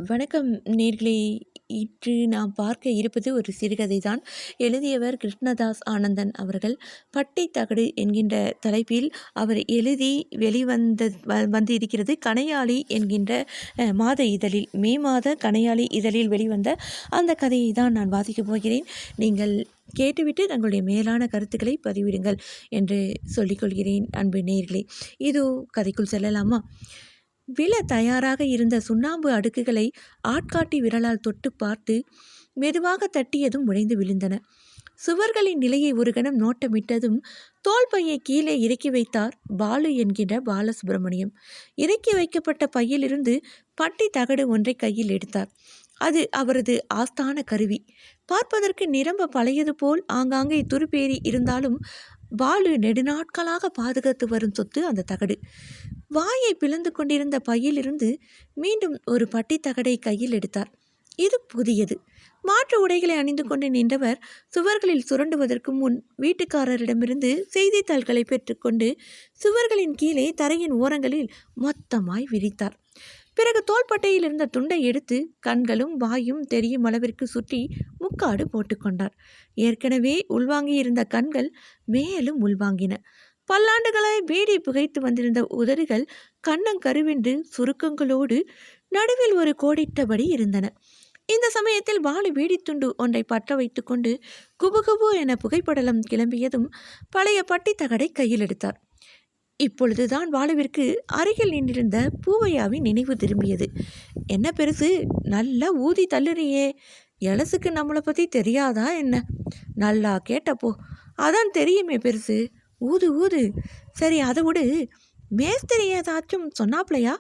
வணக்கம் நேர்களே. இன்று நாம் பார்க்க இருப்பது ஒரு சிறுகதை தான். எழுதியவர் கிருஷ்ணதாஸ் ஆனந்தன் அவர்கள். பட்டை தகடு என்கின்ற தலைப்பில் அவர் எழுதி வந்து இருக்கிறது. கணையாளி என்கின்ற மாத இதழில், மே மாத கணையாளி இதழில் வெளிவந்த அந்த கதையை தான் நான் வாசிக்கப் போகிறேன். நீங்கள் கேட்டுவிட்டு தங்களுடைய மேலான கருத்துக்களை பதிவிடுங்கள் என்று சொல்லிக்கொள்கிறேன். அன்பு நேயர்களே, இதோ கதைக்குள் செல்லலாமா? விழ தயாராக இருந்த சுண்ணாம்பு அடுக்குகளை ஆட்காட்டி விரலால் தொட்டு பார்த்து மெதுவாக தட்டியதும் உடைந்து விழுந்தன. சுவர்களின் நிலையை ஒரு கணம் நோட்டமிட்டதும் தோல் பையை கீழே இறக்கி வைத்தார் பாலு என்கின்ற பாலசுப்பிரமணியம். இறக்கி வைக்கப்பட்ட பையிலிருந்து பட்டி தகடு ஒன்றை கையில் எடுத்தார். அது அவரது ஆஸ்தான கருவி. பார்ப்பதற்கு நிரம்ப பழையது போல் ஆங்காங்கே துருப்பேறி இருந்தாலும் பாலு நெடுநாட்களாக பாதுகாத்து வரும் சொத்து அந்த தகடு. வாயை பிளந்து கொண்டிருந்த பையிலிருந்து மீண்டும் ஒரு பட்டி தகடை கையில் எடுத்தார். இது புதியது. மாற்று உடைகளை அணிந்து கொண்டு நின்றவர் சுவர்களில் சுரண்டுவதற்கு முன் வீட்டுக்காரரிடமிருந்து செய்தித்தாள்களை பெற்றுக்கொண்டு சுவர்களின் கீழே தரையின் ஓரங்களில் மொத்தமாய் விரித்தார். பிறகு தோள்பட்டையில் இருந்த துண்டை எடுத்து கண்களும் வாயும் தெரியும் அளவிற்கு சுற்றி முக்காடு போட்டுக்கொண்டார். ஏற்கனவே உள்வாங்கியிருந்த கண்கள் மேலும் உள்வாங்கின. பல்லாண்டுகளாய் பீடி புகைத்து வந்திருந்த உதடுகள் கண்ணங்கருவென்று சுருக்கங்களோடு நடுவில் ஒரு கோடிட்டபடி இருந்தன. இந்த சமயத்தில் பாலு பீடித்துண்டு ஒன்றை பற்ற வைத்து கொண்டு குபுகுபு என புகைப்படலம் கிளம்பியதும் பழைய பட்டி தகடை கையில் எடுத்தார். இப்பொழுதுதான் பாலுவிற்கு அருகில் நின்றிருந்த பூவையாவின் நினைவு திரும்பியது. என்ன பெருசு, நல்லா ஊதி தள்ளுறியே, எலசுக்கு நம்மளை பற்றி தெரியாதா என்ன? நல்லா கேட்டப்போ. அதான் தெரியுமே பெருசு, ஊது ஊது. சரி, அதை விடு. மேஸ்திரி ஏதாச்சும் சொன்னாப்லையா?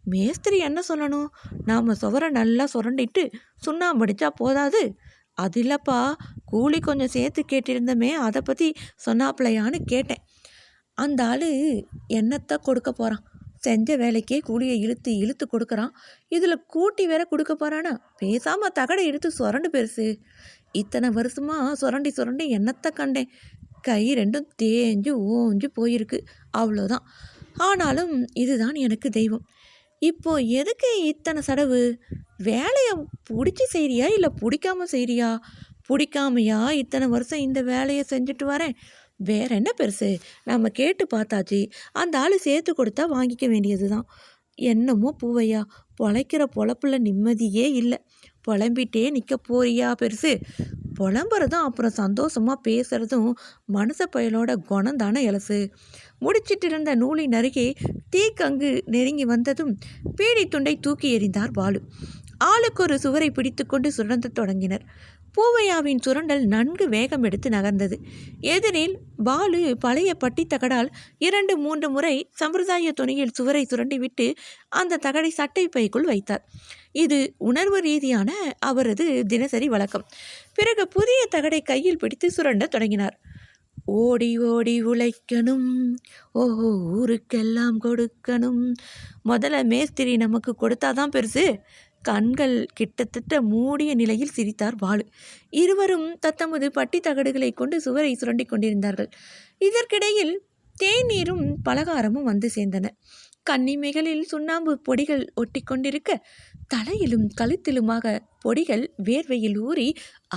மேஸ்திரி என்ன சொல்லணும்? நாம் சுவரை நல்லா சுரண்டிட்டு சுண்ணாம்படிச்சா போதாது. அது இல்லைப்பா, கூலி கொஞ்சம் சேர்த்து கேட்டிருந்தமே, அதை பற்றி சொன்னாப்லையான்னு கேட்டேன். அந்த ஆள் என்னத்தை கொடுக்க போகிறான்? செஞ்ச வேலைக்கே கூலியை இழுத்து இழுத்து கொடுக்குறான். இதில் கூட்டி வேற கொடுக்க போகிறானா? பேசாமல் தகடை எடுத்து சுரண்டு பெருசு. இத்தனை வருஷமாக சுரண்டி சுரண்டி என்னத்தை கண்டேன். கை ரெண்டும் தேஞ்சு ஓஞ்சு போயிருக்கு, அவ்வளோதான். ஆனாலும் இதுதான் எனக்கு தெய்வம். இப்போ எதுக்கு இத்தனை சடவு? வேலையை பிடிச்சி செய்கிறியா இல்லை பிடிக்காம செய்கிறியா? பிடிக்காமையா இத்தனை வருஷம் இந்த வேலையை செஞ்சுட்டு வரேன். வேற என்ன பெருசு, நம்ம கேட்டு பார்த்தாச்சு. அந்த ஆள் சேர்த்து கொடுத்தா வாங்கிக்க வேண்டியது தான். என்னமோ பூவையா, பொழைக்கிற பொழப்புல நிம்மதியே இல்லை. புலம்பிட்டே நிற்க போறியா பெருசு? புலம்புறதும் அப்புறம் சந்தோஷமாக பேசுகிறதும் மனச பயலோட குணம் தானே எலசு. முடிச்சிட்டு இருந்த நூலின் அருகே தீக்கங்கு நெருங்கி வந்ததும் பீடி துண்டை தூக்கி எறிந்தார் பாலு. ஆளுக்கு ஒரு சுவரை பிடித்து கொண்டு சுரண்ட தொடங்கினர். பூவையாவின் சுரண்டல் நன்கு வேகம் எடுத்து நகர்ந்தது. எதிரில் பாலு பழைய பட்டி தகடால் 2-3 முறை சம்பிரதாய துணியில் சுவரை சுரண்டிவிட்டு அந்த தகடை சட்டை பைக்குள் வைத்தார். இது உணர்வு ரீதியான அவரது தினசரி வழக்கம். பிறகு புதிய தகடை கையில் பிடித்து சுரண்ட தொடங்கினார். ஓடி ஓடி உழைக்கணும், ஓஹோ ஊருக்கெல்லாம் கொடுக்கணும். முதல்ல மேஸ்திரி நமக்கு கொடுத்தாதான் பெருசு. கண்கள் கிட்டத்தட்ட மூடிய நிலையில் சிரித்தார் பாலு. இருவரும் தத்தமது பட்டி தகடுகளை கொண்டு சுவரை சுரண்டி கொண்டிருந்தார்கள். இதற்கிடையில் தேநீரும் பலகாரமும் வந்து சேர்ந்தன. கன்னிமைகளில் சுண்ணாம்பு பொடிகள் ஒட்டி கொண்டிருக்க தலையிலும் கழுத்திலுமாக பொடிகள் வேர்வையில் ஊறி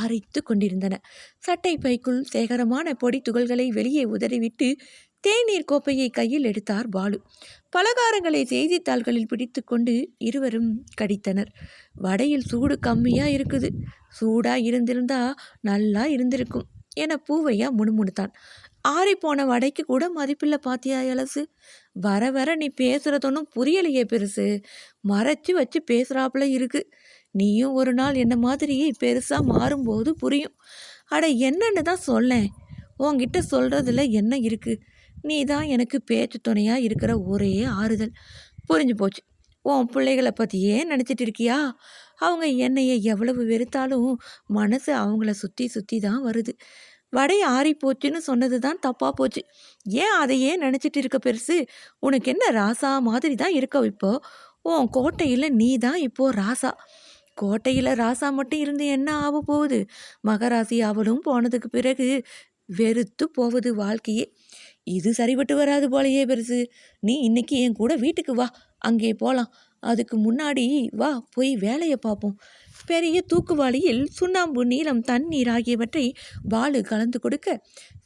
அரைத்து கொண்டிருந்தன. சட்டை பைக்குள் சேகரமான பொடி துகள்களை வெளியே உதறிவிட்டு தேநீர் கோப்பையை கையில் எடுத்தார் பாலு. பலகாரங்களை செய்தித்தாள்களில் பிடித்து கொண்டு இருவரும் கடித்தனர். வடையில் சூடு கம்மியாக இருக்குது, சூடாக இருந்திருந்தா நல்லா இருந்திருக்கும் என பூவையா முணுமுணுத்தான். ஆறிப்போன வடைக்கு கூட மதிப்பில்லை பாத்தியா எலசு? வர வர நீ பேசுகிறதொன்னும் புரியலையே பெருசு. மறைச்சி வச்சு பேசுகிறாப்புல இருக்கு. நீயும் ஒரு நாள் என்ன மாதிரி பெருசாக மாறும்போது புரியும். அட என்னன்னு தான் சொல்லேன். உன்கிட்ட சொல்கிறதுல என்ன இருக்குது? நீ தான் எனக்கு பேச்சு துணையாக இருக்கிற ஒரே ஆறுதல். புரிஞ்சு போச்சு. உன் பிள்ளைகளை பற்றியே நினச்சிட்டு இருக்கியா? அவங்க என்னையை எவ்வளவு வெறுத்தாலும் மனசு அவங்கள சுற்றி சுற்றி தான் வருது. வடை ஆறி போச்சுன்னு சொன்னது தான் தப்பாக போச்சு. ஏன் அதையே நினச்சிட்டு இருக்க பெருசு? உனக்கு என்ன ராசா மாதிரி தான் இருக்க. இப்போ உன் கோட்டையில் நீ தான் இப்போது ராசா. கோட்டையில் ராசா மட்டும் இருந்து என்ன ஆக போகுது? மகராசி அவளும் போனதுக்கு பிறகு வெறுத்து போவது வாழ்க்கையே. இது சரிபட்டு வராது போலையே பெருசு. நீ இன்னைக்கு என் கூட வீட்டுக்கு வா, அங்கே போகலாம். அதுக்கு முன்னாடி வா போய் வேலையை பார்ப்போம். பெரிய தூக்குவாளியில் சுண்ணாம்பு, நீலம், தண்ணீர் ஆகியவற்றை பாலு கலந்து கொடுக்க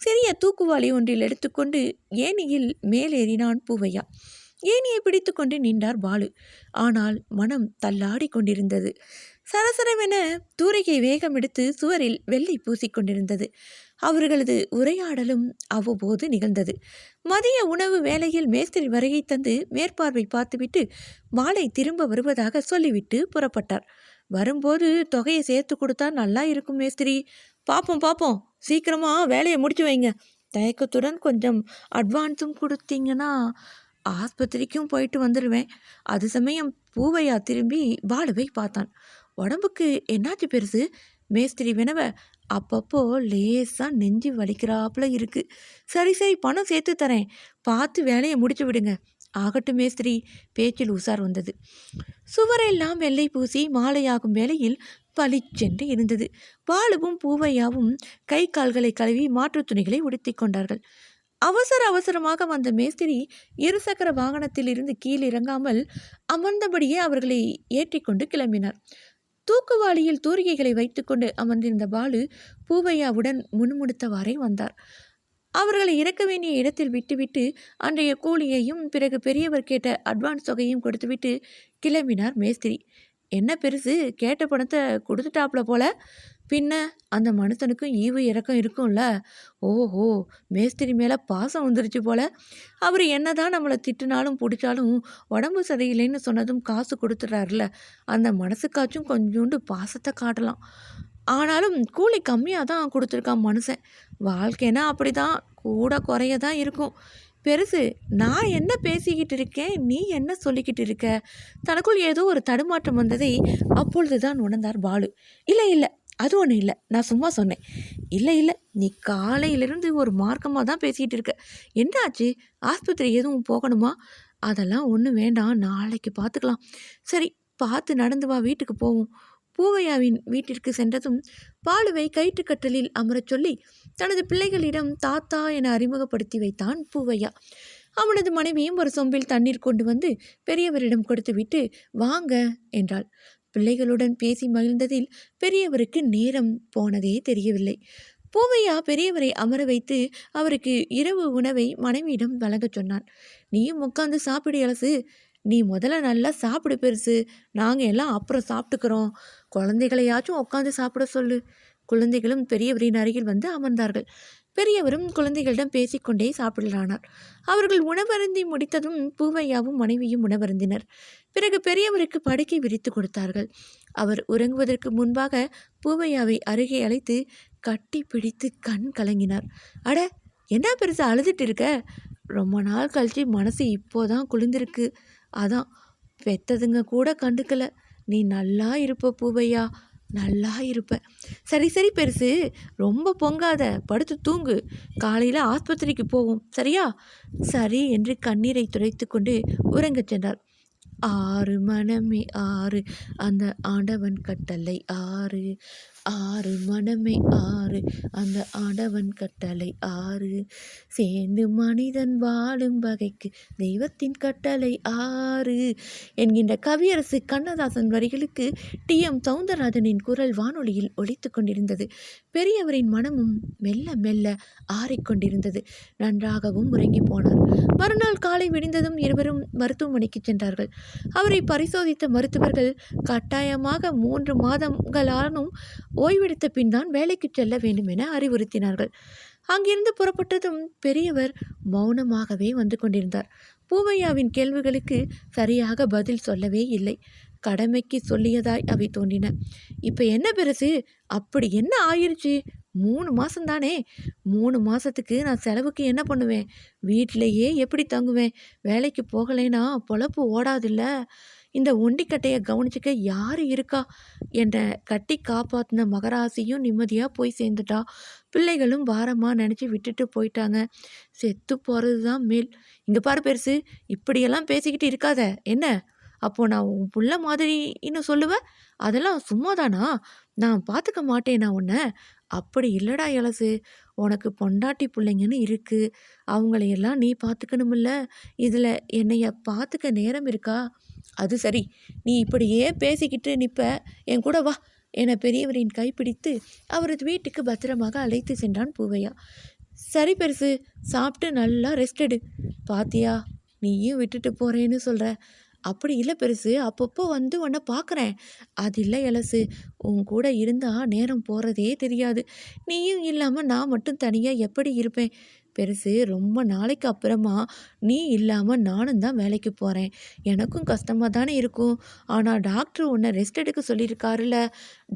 சிறிய தூக்குவாளி ஒன்றில் எடுத்துக்கொண்டு ஏணியில் மேலேறினான் பூவையா. ஏணியை பிடித்து கொண்டு நின்றார் பாலு. ஆனால் மனம் தள்ளாடி கொண்டிருந்தது. சரசரவென தூரிகை வேகம் எடுத்து சுவரில் வெள்ளை பூசிக்கொண்டிருந்தது. அவர்களது உரையாடலும் அவ்வப்போது நிகழ்ந்தது. மதிய உணவு வேளையில் மேஸ்திரி வருகை தந்து மேற்பார்வை பார்த்துவிட்டு மாலை திரும்ப வருவதாக சொல்லிவிட்டு புறப்பட்டார். வரும்போது தொகையை சேர்த்து கொடுத்தா நல்லா இருக்கும் மேஸ்திரி. பார்ப்போம், சீக்கிரமா வேலையை முடிச்சு வைங்க. தயக்கத்துடன் கொஞ்சம் அட்வான்ஸும் கொடுத்தீங்கன்னா ஆஸ்பத்திரிக்கும் போயிட்டு வந்துடுவேன். அது சமயம் பூவையா திரும்பி பாலுவை பார்த்தான். உடம்புக்கு என்னாச்சு பெருசு? மேஸ்திரி வினவ, அப்பப்போ லேசாக நெஞ்சு வலிக்கிறாப்புல இருக்கு. சரி பணம் சேர்த்து தரேன், பார்த்து வேலையை முடிச்சு விடுங்க. ஆகட்டும் மேஸ்திரி. பேச்சில் உசார் வந்தது. சுவரெல்லாம் வெள்ளை பூசி மாலையாகும் வேளையில் பளிச்சென்று இருந்தது. பாலுவும் பூவையாவும் கை கால்களை கழுவி மாற்று துணிகளை உடுத்தி கொண்டார்கள். அவசரமாக வந்த மேஸ்திரி இருசக்கர வாகனத்தில் இருந்து கீழ் இறங்காமல் அமர்ந்தபடியே அவர்களை ஏற்றிக்கொண்டு கிளம்பினார். தூக்குவாளியில் தூரிகைகளை வைத்துக்கொண்டு அமர்ந்திருந்த பாலு பூவையாவுடன் முணுமுணுத்தவாறே வந்தார். அவர்களை இறக்க வேண்டிய இடத்தில் விட்டுவிட்டு அன்றைய கூலியையும் பிறகு பெரியவர் கேட்ட அட்வான்ஸ் தொகையும் கொடுத்துவிட்டு கிளம்பினார் மேஸ்திரி. என்ன பெருசு, கேட்ட பணத்தை கொடுத்துட்டாப்புல போல. பின்ன அந்த மனுஷனுக்கும் ஈவு இறக்கம் இருக்கும்ல. ஓஹோ, மேஸ்திரி மேலே பாசம் வந்துருச்சு போல. அவர் என்னதான் நம்மளை திட்டுனாலும் பிடிச்சாலும் உடம்பு சரியில்லைன்னு சொன்னதும் காசு கொடுத்துட்றாருல, அந்த மனசுக்காச்சும் கொஞ்சோண்டு பாசத்தை காட்டலாம். ஆனாலும் கூலி கம்மியாக தான் கொடுத்துருக்கான் மனுஷன். வாழ்க்கைன்னா அப்படி தான், கூட குறைய தான் இருக்கும். பெருசு, நான் என்ன பேசிக்கிட்டு இருக்கேன், நீ என்ன சொல்லிக்கிட்டு இருக்க? தனக்குள் ஏதோ ஒரு தடுமாற்றம் வந்ததை அப்பொழுது தான் உணர்ந்தார் பாலு. இல்லை அது ஒன்றும் இல்லை, நான் சும்மா சொன்னேன். இல்லை நீ காலையிலிருந்து ஒரு மார்க்கமாக தான் பேசிக்கிட்டு இருக்க. என்னாச்சு? ஆஸ்பத்திரி எதுவும் போகணுமா? அதெல்லாம் ஒன்றும் வேண்டாம், நாளைக்கு பார்த்துக்கலாம். சரி, பார்த்து நடந்து வா, வீட்டுக்கு போவோம். பூவையாவின் வீட்டிற்கு சென்றதும் பாலுவை கயிற்றுக்கட்டலில் அமரச் சொல்லி தனது பிள்ளைகளிடம் தாத்தா என அறிமுகப்படுத்தி வைத்தான் பூவையா. அவனது மனைவியும் ஒரு சொம்பில் தண்ணீர் கொண்டு வந்து பெரியவரிடம் கொடுத்துவிட்டு வாங்க என்றாள். பிள்ளைகளுடன் பேசி மகிழ்ந்ததில் பெரியவருக்கு நேரம் போனதே தெரியவில்லை. பூவையா பெரியவரை அமர வைத்து அவருக்கு இரவு உணவை மனைவியிடம் வழங்கச் சொன்னான். நீயும் உட்காந்து சாப்பிடு அலசு. நீ முதல்ல நல்லா சாப்பிடு பெருசு, நாங்கள் எல்லாம் அப்புறம் சாப்பிட்டுக்கிறோம். குழந்தைகளையாச்சும் உட்காந்து சாப்பிட சொல்லு. குழந்தைகளும் பெரியவரின் அருகில் வந்து அமர்ந்தார்கள். பெரியவரும் குழந்தைகளிடம் பேசிக்கொண்டே சாப்பிடலானார். அவர்கள் உணவருந்தி முடித்ததும் பூவையாவும் மனைவியும் உணவருந்தினர். பிறகு பெரியவருக்கு படுக்கை விரித்து கொடுத்தார்கள். அவர் உறங்குவதற்கு முன்பாக பூவையாவை அருகே அழைத்து கட்டி பிடித்து கண் கலங்கினார். அட, என்ன பெருசா அழுதுட்டு இருக்க? ரொம்ப நாள் கழிச்சு மனசு இப்போதான் குளிர்ந்திருக்கு. அதான் பெத்ததுங்க கூட கண்டுக்கல. நீ நல்லா இருப்ப பூவையா, நல்லா இருப்ப. சரி பெருசு, ரொம்ப பொங்காத, படுத்து தூங்கு. காலையில் ஆஸ்பத்திரிக்கு போவோம், சரியா? சரி என்று கண்ணீரை துடைத்து கொண்டு உறங்கச் சென்றார். ஆறு மனமே ஆறு, அந்த ஆண்டவன் கட்டளை ஆறு. ஆறு மனமே ஆறு, அந்த ஆண்டவன் கட்டளை ஆறு. சேர்ந்து மனிதன் வாழும் வகைக்கு தெய்வத்தின் கட்டளை ஆறு என்கின்ற கவியரசு கண்ணதாசன் வரிகளுக்கு டி.எம். சௌந்தரராஜனின் குரல் வானொலியில் ஒலித்து கொண்டிருந்தது. பெரியவரின் மனமும் மெல்ல மெல்ல ஆறிக்கொண்டிருந்தது. நன்றாகவும் உறங்கி போனார். மறுநாள் காலை விடிந்ததும் இருவரும் மருத்துவமனைக்கு சென்றார்கள். அவரை பரிசோதித்த மருத்துவர்கள் கட்டாயமாக 3 மாதங்களானும் ஓய்வெடுத்த பின் தான் வேலைக்கு செல்ல வேண்டும் என அறிவுறுத்தினார்கள். அங்கிருந்து புறப்பட்டதும் பெரியவர் மௌனமாகவே வந்து கொண்டிருந்தார். பூவையாவின் கேள்விகளுக்கு சரியாக பதில் சொல்லவே இல்லை. கடமைக்கு சொல்லியதாய் அவை தோன்றின. இப்போ என்ன பெருசு, அப்படி என்ன ஆயிருச்சு? 3 மாதம்தானே. 3 மாதத்துக்கு நான் செலவுக்கு என்ன பண்ணுவேன்? வீட்டிலையே எப்படி தங்குவேன்? வேலைக்கு போகலைன்னா பொழப்பு ஓடாதில்ல. இந்த ஒண்டிக்கட்டையை கவனிச்சுக்க யார் இருக்கா? என்ற கட்டி காப்பாற்றின மகராசியும் நிம்மதியாக போய் சேர்ந்துட்டா. பிள்ளைகளும் பாரமாக நினச்சி விட்டுட்டு போயிட்டாங்க. செத்து போகிறது தான் மேல். இங்கே பாரு பெருசு, இப்படியெல்லாம் பேசிக்கிட்டு இருக்காத. என்ன அப்போது நான் உன் புள்ள மாதிரி இன்னும் சொல்லுவேன்? அதெல்லாம் சும்மாதானா? நான் பார்த்துக்க மாட்டேனா உன்னை? அப்படி இல்லடா இளசு, உனக்கு பொண்டாட்டி பிள்ளைங்கன்னு இருக்குது. அவங்களையெல்லாம் நீ பார்த்துக்கணுமில்ல. இதில் என்னைய பார்த்துக்க நேரம் இருக்கா? அது சரி, நீ இப்படியே பேசிக்கிட்டு நிற்ப, என் கூட வா என பெரியவரின் கைப்பிடித்து அவரது வீட்டுக்கு பத்திரமாக அழைத்து சென்றான் பூவையா. சரி பெருசு, சாப்பிட்டு நல்லா ரெஸ்ட் எடு. பாத்தியா, நீயும் விட்டுட்டு போகிறேன்னு சொல்கிற. அப்படி இல்லை பெருசு, அப்பப்போ வந்து உன்னை பார்க்குறேன். அது இல்லை எலசு, உன் கூட இருந்தால் நேரம் போகிறதே தெரியாது. நீயும் இல்லாமல் நான் மட்டும் தனியாக எப்படி இருப்பேன் பெருசு. ரொம்ப நாளைக்கு அப்புறமா நீ இல்லாமல் நானும் தான் வேலைக்கு போகிறேன். எனக்கும் கஷ்டமாக தானே இருக்கும். ஆனால் டாக்டர் உன்னை ரெஸ்ட் எடுக்க சொல்லியிருக்காருல்ல.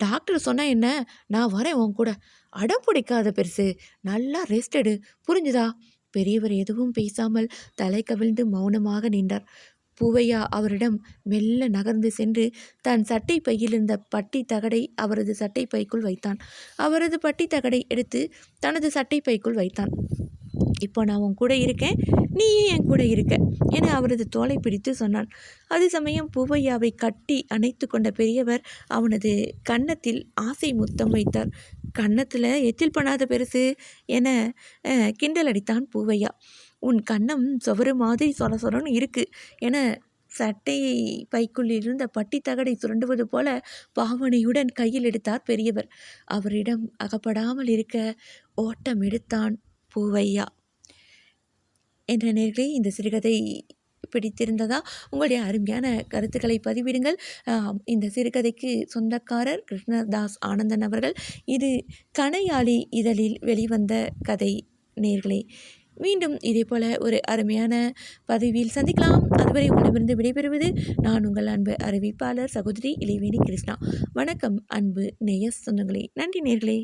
டாக்டர் சொன்னால் என்ன, நான் வரேன் உன் கூட. அடம் பிடிக்காத பெருசு, நல்லா ரெஸ்ட் எடு, புரிஞ்சுதா? பெரியவர் எதுவும் பேசாமல் தலை கவிழ்ந்து மௌனமாக நின்றார். பூவையா அவரிடம் மெல்ல நகர்ந்து சென்று தன் சட்டை பையில் இருந்த பட்டி தகடை அவரது சட்டை பைக்குள் வைத்தான். அவரது பட்டி தகடை எடுத்து தனது சட்டை பைக்குள் வைத்தான். இப்போ நான் உன் கூட இருக்கேன், நீயே என் கூட இருக்க என அவரது தோலை பிடித்து சொன்னான். அது சமயம் பூவையாவை கட்டி அணைத்து கொண்ட பெரியவர் அவனது கன்னத்தில் ஆசை முத்தம் வைத்தார். கன்னத்தில் எச்சில் பண்ணாத பெருசு என கிண்டல் அடித்தான் பூவையா. உன் கன்னம் சுவரு மாதிரி சொர சொரன்னு இருக்கு என சட்டை பைக்குள் இருந்த பட்டி தகடை சுரண்டுவது போல பாவனையுடன் கையில் எடுத்தார் பெரியவர். அவரிடம் அகப்படாமல் இருக்க ஓட்டம் எடுத்தான் பூவையா. என்ற நேர்களே, இந்த சிறுகதை பிடித்திருந்ததா? உங்களுடைய அருமையான கருத்துக்களை பதிவிடுங்கள். இந்த சிறுகதைக்கு சொந்தக்காரர் கிருஷ்ணதாஸ் ஆனந்தன் அவர்கள். இது கணையாளி இதழில் வெளிவந்த கதை நேர்களே. மீண்டும் இதே போல ஒரு அருமையான பதிவில் சந்திக்கலாம். அதுவரை உங்களிடமிருந்து விடைபெறுவது நான் உங்கள் அன்பு அறிவிப்பாளர் சகோதரி இளைவேணி கிருஷ்ணா. வணக்கம் அன்பு நேய சொந்தங்களே. நன்றி நேர்களே.